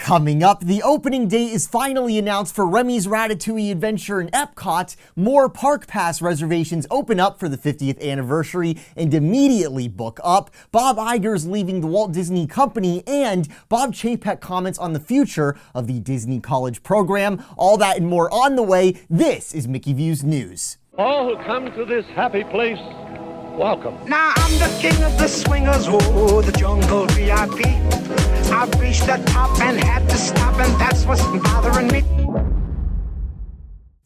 Coming up, the opening date is finally announced for Remy's Ratatouille adventure in EPCOT. More Park Pass reservations open up for the 50th anniversary and immediately book up. Bob Iger's leaving the Walt Disney Company, and Bob Chapek comments on the future of the Disney College program. All that and more on the way. This is Mickey Views News. All who come to this happy place, welcome. Now I'm the king of the swingers, oh, the jungle VIP. I've reached the top and had to stop, and that's what's bothering me.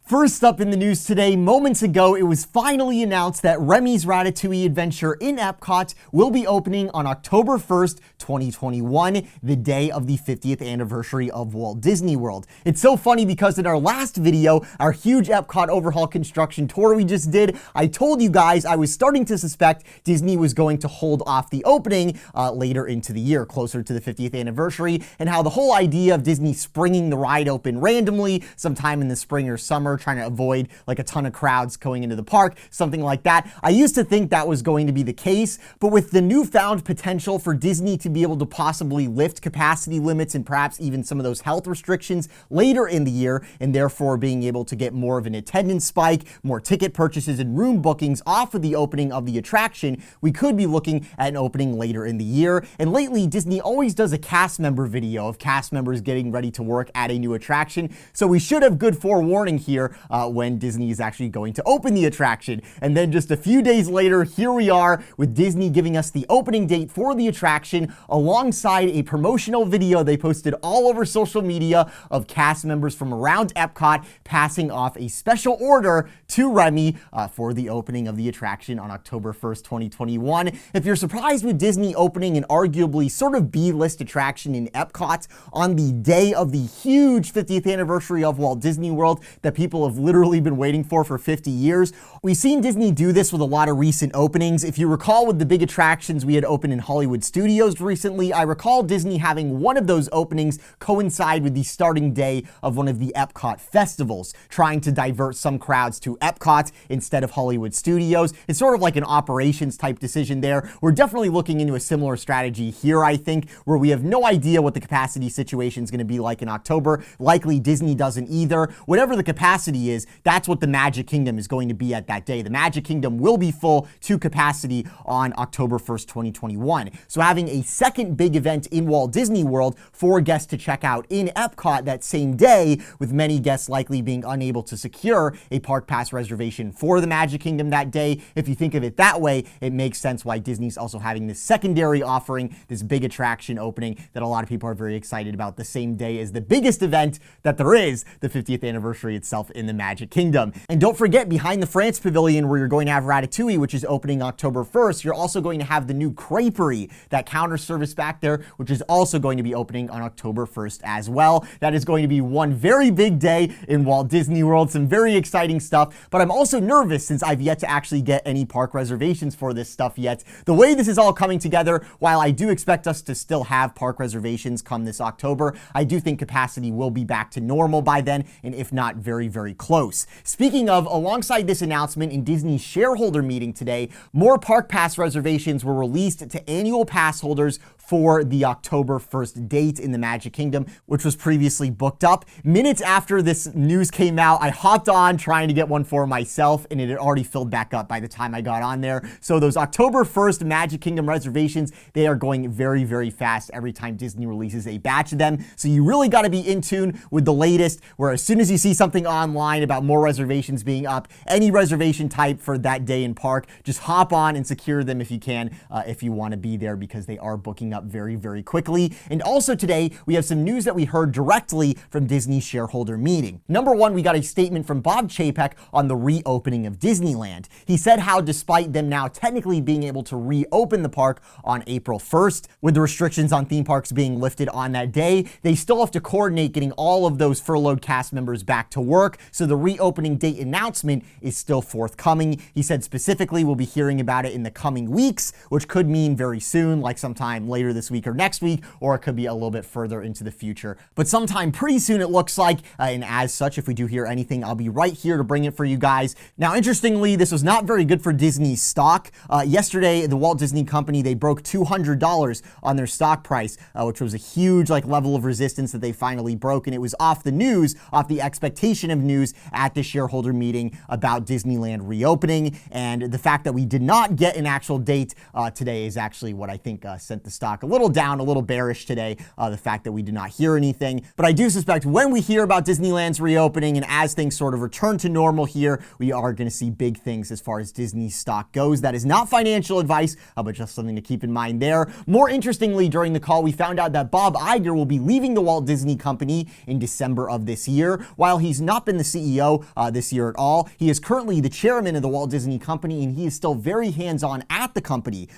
First up in the news today, moments ago, it was finally announced that Remy's Ratatouille adventure in EPCOT will be opening on October 1st, 2021, the day of the 50th anniversary of Walt Disney World. It's so funny because in our last video, our huge EPCOT overhaul construction tour we just did, I told you guys I was starting to suspect Disney was going to hold off the opening later into the year, closer to the 50th anniversary, and how the whole idea of Disney springing the ride open randomly sometime in the spring or summer, trying to avoid like a ton of crowds going into the park, something like that. I used to think that was going to be the case, but with the newfound potential for Disney to be able to possibly lift capacity limits and perhaps even some of those health restrictions later in the year, and therefore being able to get more of an attendance spike, more ticket purchases and room bookings off of the opening of the attraction, we could be looking at an opening later in the year. And lately, Disney always does a cast member video of cast members getting ready to work at a new attraction, so we should have good forewarning here when Disney is actually going to open the attraction. And then just a few days later, here we are with Disney giving us the opening date for the attraction alongside a promotional video they posted all over social media of cast members from around EPCOT passing off a special order to Remy for the opening of the attraction on October 1st, 2021. If you're surprised with Disney opening an arguably sort of B-list attraction in EPCOT on the day of the huge 50th anniversary of Walt Disney World that people have literally been waiting for 50 years. We've seen Disney do this with a lot of recent openings. If you recall with the big attractions we had opened in Hollywood Studios recently, I recall Disney having one of those openings coincide with the starting day of one of the EPCOT festivals, trying to divert some crowds to EPCOT instead of Hollywood Studios. It's sort of like an operations type decision there. We're definitely looking into a similar strategy here, I think, where we have no idea what the capacity situation is going to be like in October. Likely Disney doesn't either. Whatever the capacity is, that's what the Magic Kingdom is going to be at that day. The Magic Kingdom will be full to capacity on October 1st, 2021. So having a second big event in Walt Disney World for guests to check out in EPCOT that same day, with many guests likely being unable to secure a Park Pass reservation for the Magic Kingdom that day. If you think of it that way, it makes sense why Disney's also having this secondary offering, this big attraction opening that a lot of people are very excited about the same day as the biggest event that there is, the 50th anniversary itself in the Magic Kingdom. And don't forget, behind the France Pavilion where you're going to have Ratatouille, which is opening October 1st, you're also going to have the new Creperie, that counter service back there, which is also going to be opening on October 1st as well. That is going to be one very big day in Walt Disney World, some very exciting stuff, but I'm also nervous since I've yet to actually get any park reservations for this stuff yet. The way this is all coming together, while I do expect us to still have park reservations come this October, I do think capacity will be back to normal by then, and if not, very, very close. Speaking of, alongside this announcement in Disney's shareholder meeting today, more Park Pass reservations were released to annual pass holders for the October 1st date in the Magic Kingdom, which was previously booked up. Minutes after this news came out, I hopped on trying to get one for myself, and it had already filled back up by the time I got on there. So those October 1st Magic Kingdom reservations, they are going very, very fast every time Disney releases a batch of them. So you really got to be in tune with the latest, where as soon as you see something online about more reservations being up, any reservation type for that day in park, just hop on and secure them if you can, if you want to be there, because they are booking up very, very quickly. And also today, we have some news that we heard directly from Disney's shareholder meeting. Number one, we got a statement from Bob Chapek on the reopening of Disneyland. He said how despite them now technically being able to reopen the park on April 1st, with the restrictions on theme parks being lifted on that day, they still have to coordinate getting all of those furloughed cast members back to work, so the reopening date announcement is still forthcoming. He said specifically we'll be hearing about it in the coming weeks, which could mean very soon, like sometime later later this week or next week, or it could be a little bit further into the future. But sometime pretty soon it looks like, and as such, if we do hear anything, I'll be right here to bring it for you guys. Now, interestingly, this was not very good for Disney's stock. Yesterday, the Walt Disney Company, they broke $200 on their stock price, which was a huge level of resistance that they finally broke, and it was off the news, off the expectation of news at the shareholder meeting about Disneyland reopening. And the fact that we did not get an actual date today is actually what I think sent the stock a little down, a little bearish today, the fact that we did not hear anything. But I do suspect when we hear about Disneyland's reopening and as things sort of return to normal here, we are going to see big things as far as Disney stock goes. That is not financial advice, but just something to keep in mind there. More interestingly, during the call, we found out that Bob Iger will be leaving the Walt Disney Company in December of this year. While he's not been the CEO this year at all, he is currently the chairman of the Walt Disney Company, and he is still very hands-on at the company.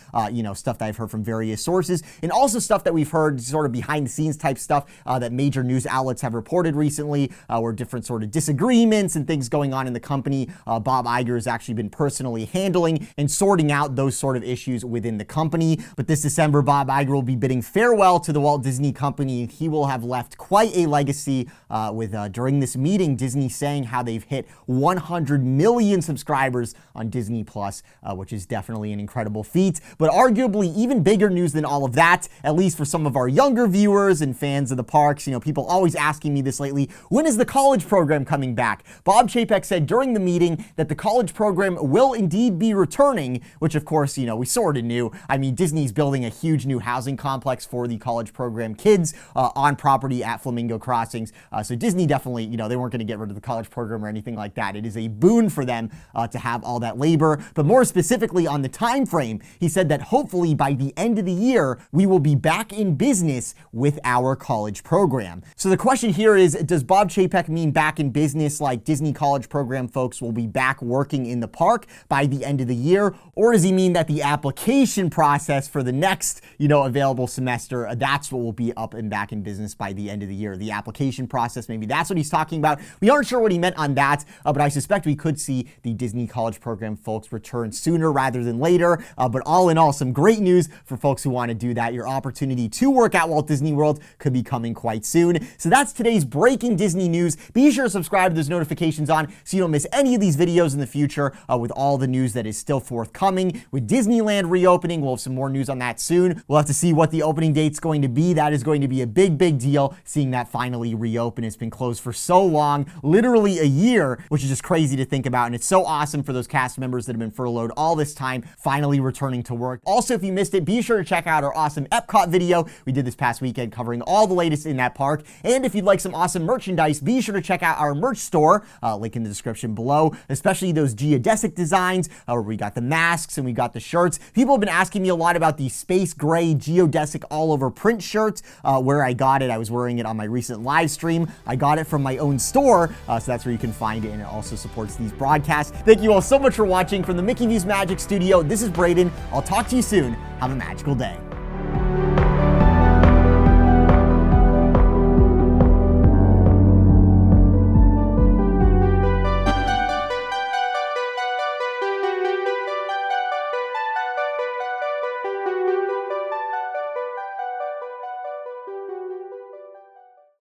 Stuff that I've heard from various sources, and also stuff that we've heard sort of behind-the-scenes type stuff that major news outlets have reported recently, where different sort of disagreements and things going on in the company. Bob Iger has actually been personally handling and sorting out those sort of issues within the company. But this December, Bob Iger will be bidding farewell to the Walt Disney Company. He will have left quite a legacy with during this meeting, Disney saying how they've hit 100 million subscribers on Disney Plus, which is definitely an incredible feat. But arguably even bigger news than all of that, at least for some of our younger viewers and fans of the parks. People always asking me this lately, when is the college program coming back? Bob Chapek said during the meeting that the college program will indeed be returning, which of course, we sort of knew. I mean, Disney's building a huge new housing complex for the college program kids on property at Flamingo Crossings. So Disney definitely, they weren't going to get rid of the college program or anything like that. It is a boon for them to have all that labor. But more specifically on the time frame, he said that hopefully by the end of the year, we will be back in business with our college program. So the question here is, does Bob Chapek mean back in business like Disney college program folks will be back working in the park by the end of the year? Or does he mean that the application process for the next, available semester, that's what will be up and back in business by the end of the year? The application process, maybe that's what he's talking about. We aren't sure what he meant on that, but I suspect we could see the Disney college program folks return sooner rather than later. But all in all, some great news for folks who want to do that. Your opportunity to work at Walt Disney World could be coming quite soon. So that's today's breaking Disney news. Be sure to subscribe to those notifications on so you don't miss any of these videos in the future with all the news that is still forthcoming. With Disneyland reopening, we'll have some more news on that soon. We'll have to see what the opening date's going to be. That is going to be a big, big deal, seeing that finally reopen. It's been closed for so long, literally a year, which is just crazy to think about. And it's so awesome for those cast members that have been furloughed all this time, finally returning to work. Also, if you missed it, be sure to check out our awesome EPCOT video we did this past weekend covering all the latest in that park. And if you'd like some awesome merchandise, be sure to check out our merch store, link in the description below, especially those geodesic designs where we got the masks and we got the shirts. People have been asking me a lot about the space gray geodesic all over print shirts, where I got it. I was wearing it on my recent live stream. I got it from my own store, so that's where you can find it, and it also supports these broadcasts. Thank you all so much for watching from the Mickey V's Magic Studio. This is Brayden. I'll talk to you soon. Have a magical day.